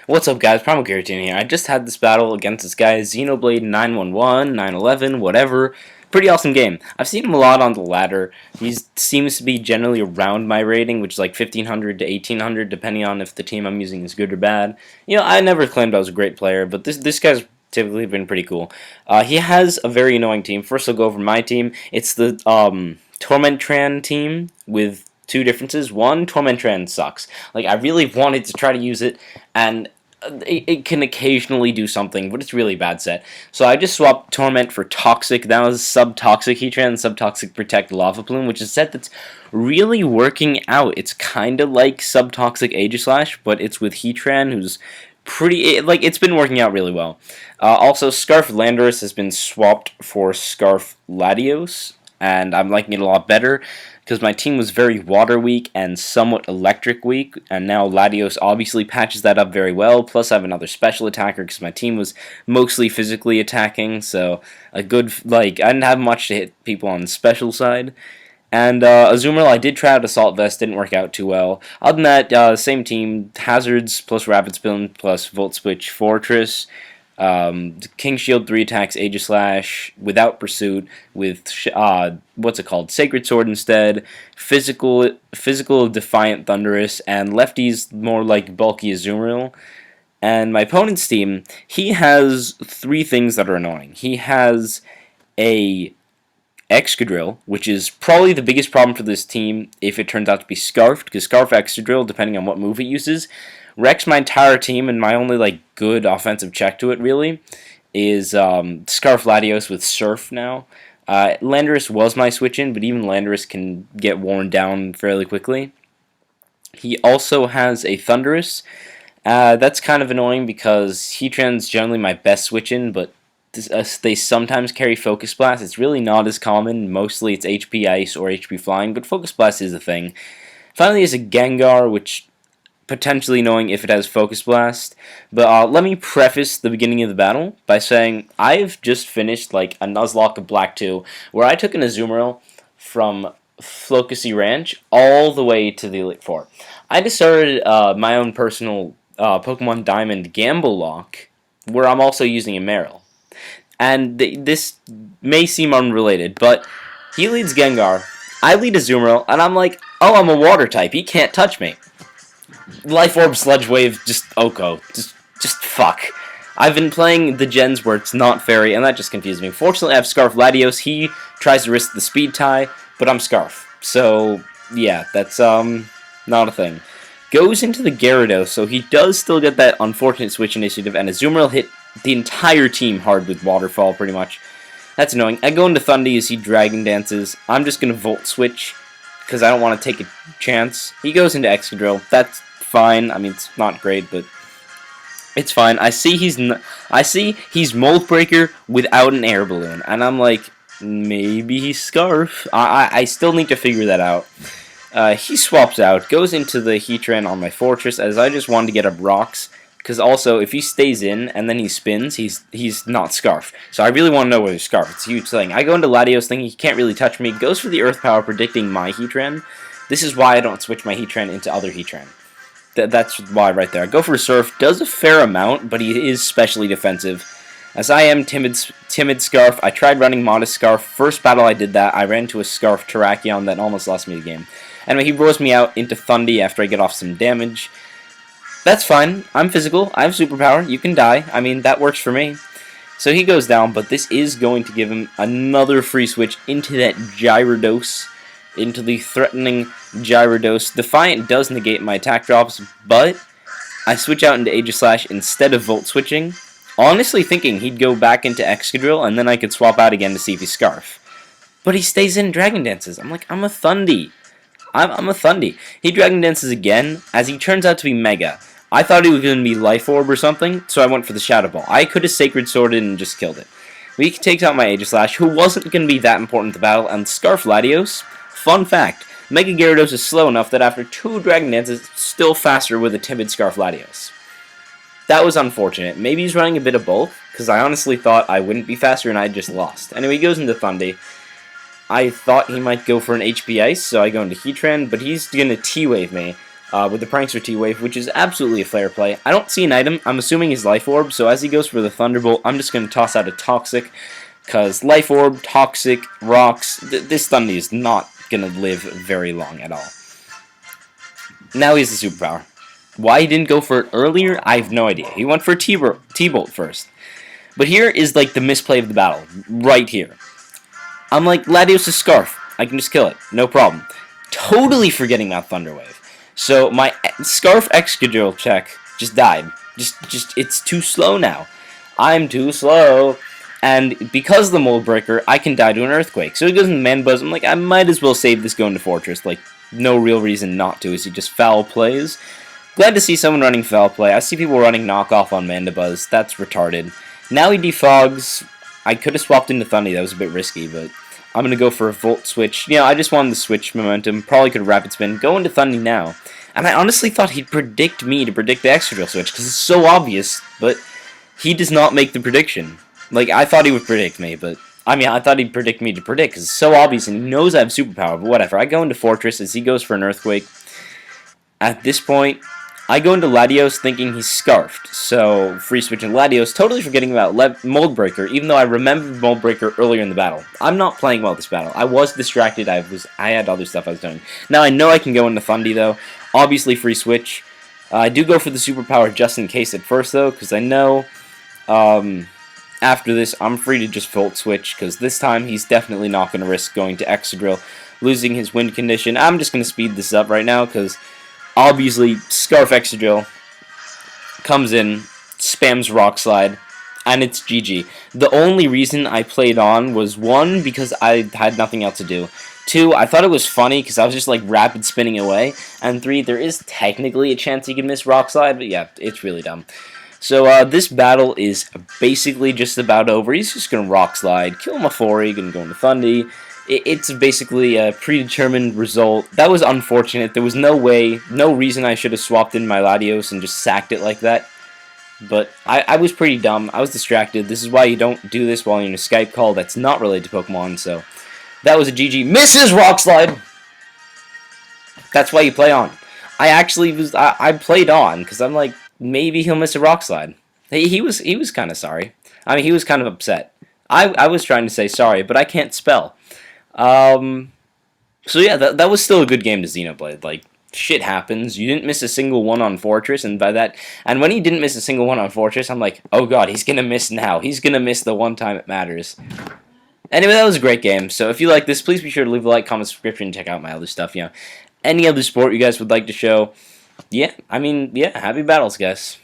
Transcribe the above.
What's up, guys? Primal Giratina here. I just had this battle against this guy, Xenoblade 911, 911, whatever. Pretty awesome game. I've seen him a lot on the ladder. He seems to be generally around my rating, which is like 1500 to 1800, depending on if the team I'm using is good or bad. You know, I never claimed I was a great player, but this guy's typically been pretty cool. He has a very annoying team. First, I'll go over my team. It's the Tormenttran team with two differences. One, Tormenttran sucks. Like, I really wanted to try to use it, and it can occasionally do something, but it's really bad set. So I just swapped Torment for Toxic. That was Subtoxic Heatran, Subtoxic Protect Lava Plume, which is a set that's really working out. It's kind of like Subtoxic Aegislash, but it's with Heatran, who's it's been working out really well. Also, Scarf Landorus has been swapped for Scarf Latios, and I'm liking it a lot better because my team was very water weak and somewhat electric weak, and now Latios obviously patches that up very well. Plus, I have another special attacker because my team was mostly physically attacking, so a good, I didn't have much to hit people on the special side. And Azumarill, I did try out Assault Vest, didn't work out too well. Other than that, same team, Hazards plus Rapid Spin plus Volt Switch Fortress. King Shield 3 attacks Aegislash without Pursuit with Sacred Sword instead, physical Defiant Thunderous, and Lefty's more like bulky Azumarill. And my opponent's team, he has three things that are annoying. He has a Excadrill, which is probably the biggest problem for this team if it turns out to be Scarfed, because Scarf Excadrill, depending on what move it uses, wrecks my entire team, and my only good offensive check to it really is Scarf Latios with Surf now. Landorus was my switch-in, but even Landorus can get worn down fairly quickly. He also has a Thunderous. That's kind of annoying because Heatran's generally my best switch-in, but they sometimes carry Focus Blast. It's really not as common. Mostly it's HP Ice or HP Flying, but Focus Blast is a thing. Finally, there's a Gengar, which potentially annoying if it has Focus Blast. But let me preface the beginning of the battle by saying I've just finished a Nuzlocke of Black 2, where I took an Azumarill from Flocusy Ranch all the way to the Elite Four. I just started my own personal Pokemon Diamond Gamble Lock, where I'm also using a Marill. And this may seem unrelated, but he leads Gengar, I lead Azumarill, and I'm like, oh, I'm a water type, he can't touch me. Life Orb, Sludge Wave, just Oko, just fuck. I've been playing the gens where it's not Fairy, and that just confuses me. Fortunately, I have Scarf Latios, he tries to risk the speed tie, but I'm Scarf. So, yeah, that's, not a thing. Goes into the Gyarados, so he does still get that unfortunate switch initiative, and Azumarill hit the entire team hard with Waterfall, pretty much. That's annoying. I go into Thundy as he Dragon Dances. I'm just going to Volt Switch, because I don't want to take a chance. He goes into Excadrill. That's fine. I mean, it's not great, but it's fine. I see he's Mold Breaker without an air balloon, and I'm like, maybe he's Scarf. I still need to figure that out. He swaps out, goes into the Heatran on my Fortress, as I just wanted to get up rocks. Because also, if he stays in and then he spins, he's not Scarf. So I really want to know whether he's Scarf. It's a huge thing. I go into Latios thinking he can't really touch me. Goes for the Earth Power, predicting my Heatran. This is why I don't switch my Heatran into other Heatran. That's why right there. I go for Surf. Does a fair amount, but he is specially defensive. As I am timid Scarf, I tried running Modest Scarf. First battle I did that, I ran into a Scarf Terrakion that almost lost me the game. Anyway, he roars me out into Thundy after I get off some damage. That's fine. I'm physical. I have superpower. You can die. I mean, that works for me. So he goes down, but this is going to give him another free switch into that Gyarados, into the threatening Gyarados. Defiant does negate my attack drops, but I switch out into Aegislash instead of Volt Switching, honestly thinking he'd go back into Excadrill, and then I could swap out again to see if he's Scarf. But he stays in Dragon Dances. I'm like, I'm a Thundy. I'm a Thundy. He Dragon Dances again, as he turns out to be Mega. I thought he was going to be Life Orb or something, so I went for the Shadow Ball. I could have Sacred Sworded and just killed it. He takes out my Aegislash, who wasn't going to be that important in the battle, and Scarf Latios. Fun fact, Mega Gyarados is slow enough that after 2 Dragon Dances, it's still faster with a timid Scarf Latios. That was unfortunate. Maybe he's running a bit of both, because I honestly thought I wouldn't be faster and I just lost. Anyway, he goes into Thundy. I thought he might go for an HP Ice, so I go into Heatran, but he's going to T-Wave me. with the Prankster T-Wave, which is absolutely a fair play. I don't see an item. I'm assuming his Life Orb, so as he goes for the Thunderbolt, I'm just going to toss out a Toxic, because Life Orb, Toxic, Rocks, this Thundy is not going to live very long at all. Now he has the Superpower. Why he didn't go for it earlier, I have no idea. He went for T-Bolt first. But here is like the misplay of the battle, right here. I'm like, Latios' Scarf. I can just kill it, no problem. Totally forgetting that Thunder Wave. So my Scarf Excadrill check just died. Just it's too slow now. I'm too slow. And because of the Mold Breaker, I can die to an Earthquake. So he goes into Man Buzz. I'm like, I might as well save this going to Fortress. Like, no real reason not to, as he just foul plays. Glad to see someone running foul play. I see people running knockoff on Mandibuzz. That's retarded. Now he defogs. I could have swapped into Thundy. That was a bit risky, but I'm going to go for a Volt Switch. I just wanted the Switch momentum. Probably could have Rapid Spin. Go into Thundy now. And I honestly thought he'd predict me to predict the Excadrill Switch, because it's so obvious, but he does not make the prediction. Like, I thought he would predict me, but I thought he'd predict me to predict, because it's so obvious, and he knows I have Superpower, but whatever. I go into Fortress as he goes for an Earthquake. At this point, I go into Latios thinking he's Scarfed, so free switching Latios, totally forgetting about Mold Breaker, even though I remembered Mold Breaker earlier in the battle. I'm not playing well this battle. I was distracted, I had other stuff I was doing. Now I know I can go into Thundy though, obviously free switch. I do go for the Superpower just in case at first though, because I know after this I'm free to just Volt Switch, because this time he's definitely not going to risk going to Excadrill, losing his wind condition. I'm just going to speed this up right now, because obviously, Scarf Excadrill comes in, spams Rock Slide, and it's GG. The only reason I played on was, 1, because I had nothing else to do. 2, I thought it was funny because I was just like rapid spinning away. And 3, there is technically a chance he can miss Rock Slide, but yeah, it's really dumb. So this battle is basically just about over. He's just going to Rock Slide, kill Mafori, going to go into Thundy. It's basically a predetermined result. That was unfortunate. There was no reason I should have swapped in my Latios and just sacked it like that. But I was pretty dumb. I was distracted. This is why you don't do this while you're in a Skype call that's not related to Pokemon. So that was a GG. Misses Rock Slide! That's why you play on. I played on because I'm like, maybe he'll miss a Rock Slide. He was kind of sorry. He was kind of upset. I was trying to say sorry, but I can't spell. So yeah, that was still a good game to Xenoblade. Like, shit happens. You didn't miss a single one on Fortress, and when he didn't miss a single one on Fortress, I'm like, oh god, he's gonna miss now. He's gonna miss the one time it matters. Anyway, that was a great game. So if you like this, please be sure to leave a like, comment, subscription, and check out my other stuff. Any other sport you guys would like to show. Yeah, happy battles, guys.